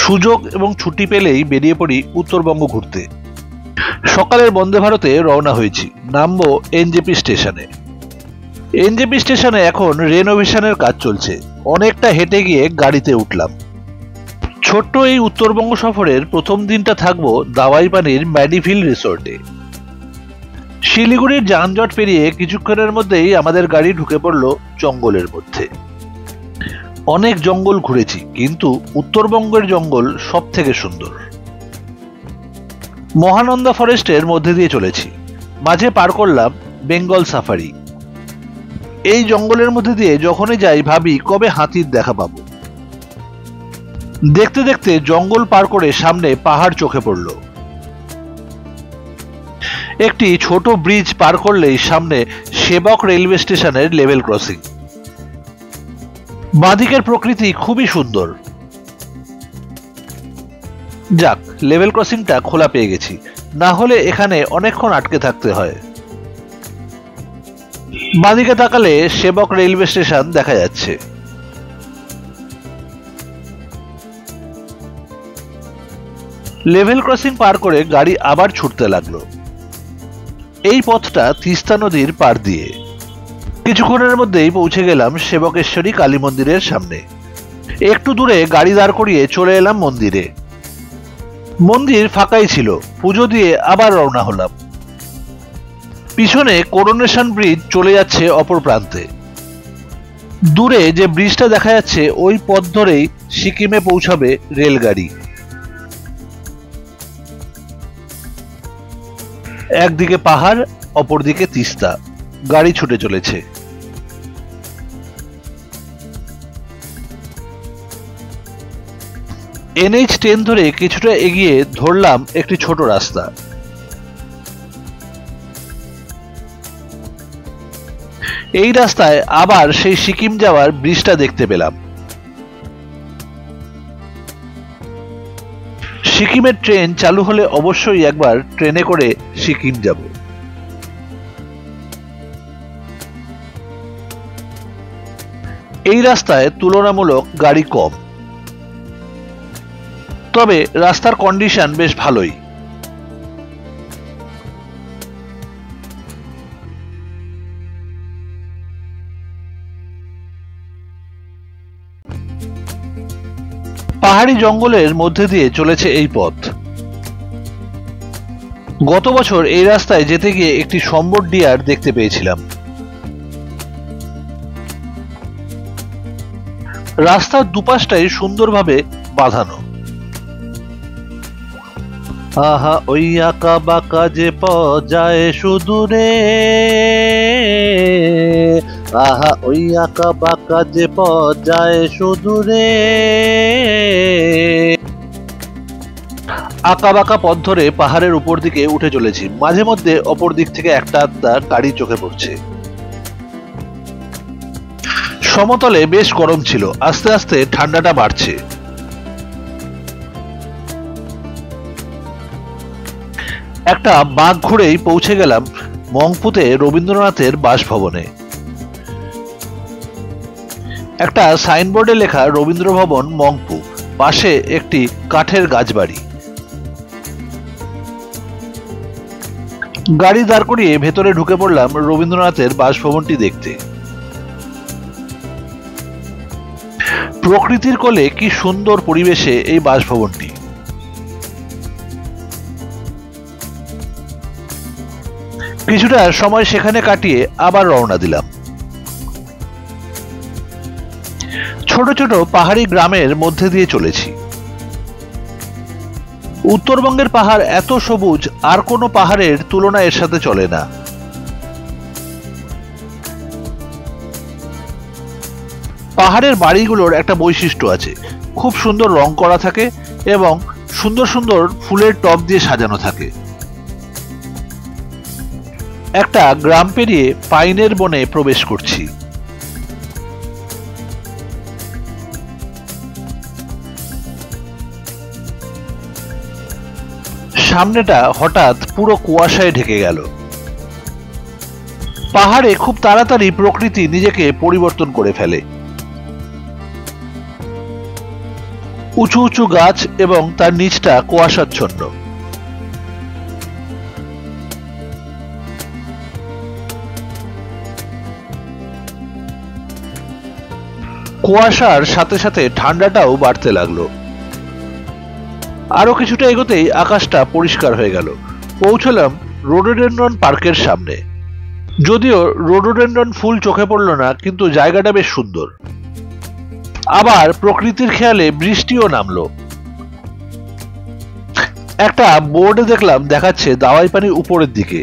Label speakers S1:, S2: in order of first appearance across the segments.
S1: সুযোগ এবং ছুটি পেলেই বেরিয়ে পড়ি উত্তরবঙ্গ ঘুরতে। সকালের বন্দে ভারতে রওনা হয়েছি, নামবো এনজেপি স্টেশনে। এনজেপি স্টেশনে এখন রেনোভেশনের কাজ চলছে। অনেকটা হেঁটে গিয়ে গাড়িতে উঠলাম। ছোট্ট এই উত্তরবঙ্গ সফরের প্রথম দিনটা থাকবো দাওয়াইপানির ম্যাডিভিল রিসোর্টে। শিলিগুড়ির যানজট পেরিয়ে কিছুক্ষণের মধ্যেই আমাদের গাড়ি ঢুকে পড়ল জঙ্গলের মধ্যে। অনেক জঙ্গল ঘুরেছি, কিন্তু উত্তরবঙ্গের জঙ্গল সব থেকে সুন্দর। মহানন্দা ফরেস্টের মধ্যে দিয়ে চলেছি, মাঝে পার করলাম বেঙ্গল সাফারি। এই জঙ্গলের মধ্যে দিয়ে যখনই যাই ভাবি কবে হাতির দেখা পাবো। দেখতে দেখতে জঙ্গল পার করে সামনে পাহাড় চোখে পড়ল। একটি ছোট ব্রিজ পার করলেই সামনে সেবক রেলওয়ে স্টেশনের লেভেল ক্রসিং। বাঁদিকের প্রকৃতি খুবই সুন্দর। যাক, লেভেল ক্রসিংটা খোলা পেয়ে গেছি, না হলে এখানে অনেকক্ষণ আটকে থাকতে হয়। বাঁদিকে তাকালে সেবক রেলওয়ে স্টেশন দেখা যাচ্ছে। লেভেল ক্রসিং পার করে গাড়ি আবার ছুটতে লাগলো। এই পথটা তিস্তা নদীর পার দিয়ে। কিছুক্ষণের মধ্যেই পৌঁছে গেলাম সেবকেশ্বরী কালী মন্দিরের সামনে। একটু দূরে গাড়ি দাঁড় করিয়ে চলে এলাম মন্দিরে। মন্দির ফাঁকাই ছিল। পুজো দিয়ে আবার রওনা হলাম। পিছনে করোনেশন ব্রিজ চলে যাচ্ছে অপর প্রান্তে। দূরে যে ব্রিজটা দেখা যাচ্ছে ওই পথ ধরেই সিকিমে পৌঁছাবে রেলগাড়ি। একদিকে পাহাড়, অপরদিকে তিস্তা। গাড়ি ছুটে চলেছে। NH10 ধরে কিছুটা এগিয়ে ধরলাম একটি ছোট রাস্তা। এই রাস্তায় আবার সেই সিকিম যাওয়ার ব্রিজটা দেখতে পেলাম। সিকিমের ট্রেন চালু হলে অবশ্যই একবার ট্রেনে করে সিকিম যাব। এই রাস্তায় তুলনামূলক গাড়ি কম, তবে রাস্তার কন্ডিশন বেশ ভালোই। পাহাড়ি জঙ্গলের মধ্যে দিয়ে চলেছে এই পথ। গত বছর এই রাস্তায় যেতে গিয়ে একটি সম্বর ডিয়ার দেখতে পেয়েছিলাম। রাস্তার দুপাশটাই সুন্দরভাবে বাঁধানো। আহা ওই আঁকা বাঁকা যে যায় সুদূরে, আহা ওই আঁকা বাঁকা যে যায় সুদূরে। আঁকা বাঁকা পথ ধরে পাহাড়ের উপর দিকে উঠে চলেছি। মাঝে মধ্যে অপর দিক থেকে একটা আধটা গাড়ি চোখে পড়ছে। সমতলে বেশ গরম ছিল, আস্তে আস্তে ঠান্ডাটা বাড়ছে। একটা বাঁক ঘুরেই পৌঁছে গেলাম মংপুতে রবীন্দ্রনাথের বাসভবনে। একটা সাইনবোর্ডে লেখা রবীন্দ্র ভবন মংপু, পাশে একটি কাঠের গাছবাড়ি। গাড়ি দাঁড় করিয়ে ভেতরে ঢুকে পড়লাম রবীন্দ্রনাথের বাসভবনটি দেখতে। প্রকৃতির কোলে কি সুন্দর পরিবেশে এই বাসভবনটি। কিছুটা সময় সেখানে কাটিয়ে আবার রওনা দিলাম। ছোট ছোট পাহাড়ি গ্রামের মধ্যে দিয়ে চলেছি। উত্তরবঙ্গের পাহাড় এত সবুজ আর কোনো পাহাড়ের তুলনা এর সাথে চলে না। পাহাড়ের বাড়িগুলোর একটা বৈশিষ্ট্য আছে, খুব সুন্দর রং করা থাকে এবং সুন্দর সুন্দর ফুলের টব দিয়ে সাজানো থাকে। একটা গ্রাম পেরিয়ে পাইনের বনে প্রবেশ করছি। সামনেটা হঠাৎ পুরো কুয়াশায় ঢেকে গেল। পাহাড়ে খুব তাড়াতাড়ি প্রকৃতি নিজেকে পরিবর্তন করে ফেলে। উঁচু উঁচু গাছ এবং তার নিচটা কুয়াশাচ্ছন্ন। কুয়াশার সাথে সাথে ঠান্ডাটাও বাড়তে লাগলো। আরো কিছুটা এগোতেই আকাশটা পরিষ্কার হয়ে গেল। পৌঁছলাম রোডোডেনড্রন পার্কের সামনে। যদিও রোডোডেনড্রন ফুল চোখে পড়লো না, কিন্তু জায়গাটা বেশ সুন্দর। আবার প্রকৃতির খেয়ালে বৃষ্টিও নামলো। একটা বোর্ডে দেখলাম দেখাচ্ছে দাওয়াই পানি উপরের দিকে।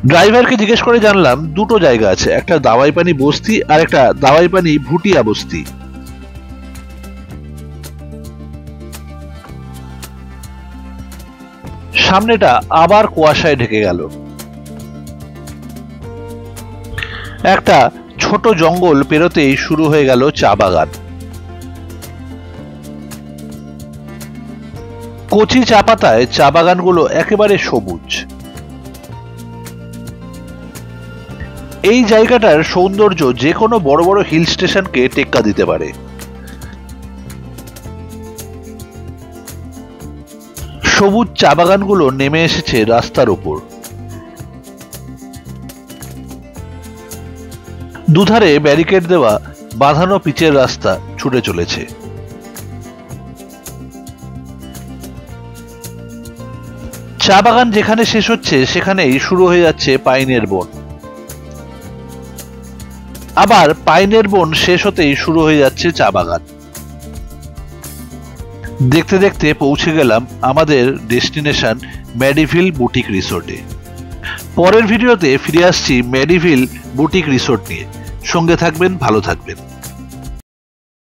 S1: ড্রাইভারকে জিজ্ঞেস করে জানলাম দুটো জায়গা আছে, একটা দাওয়াই পানি বস্তি আর একটা দাওয়াই পানি ভুটিয়া বস্তি। সামনেটা আবার কুয়াশায় ঢেকে গেল। একটা ছোট জঙ্গল পেরোতেই শুরু হয়ে গেল চা বাগান। কচি চা পাতায় চা বাগানগুলো একেবারে সবুজ। এই জায়গাটার সৌন্দর্য যে কোনো বড় বড় হিল স্টেশনকে টেক্কা দিতে পারে। সবুজ চা বাগানগুলো নেমে এসেছে রাস্তার উপর। দুধারে ব্যারিকেড দেওয়া বাঁধানো পিচের রাস্তা ছুটে চলেছে। চা বাগান যেখানে শেষ হচ্ছে সেখানেই শুরু হয়ে যাচ্ছে পাইনের বন। আবার পাইনের বন শেষ হতেই শুরু হয়ে যাচ্ছে চা বাগান। দেখতে দেখতে পৌঁছে গেলাম আমাদের ডেস্টিনেশন মেডিভিল বুটিক রিসোর্টে। পরের ভিডিওতে ফিরে আসছি মেডিভিল বুটিক রিসোর্ট নিয়ে। সঙ্গে থাকবেন, ভালো থাকবেন।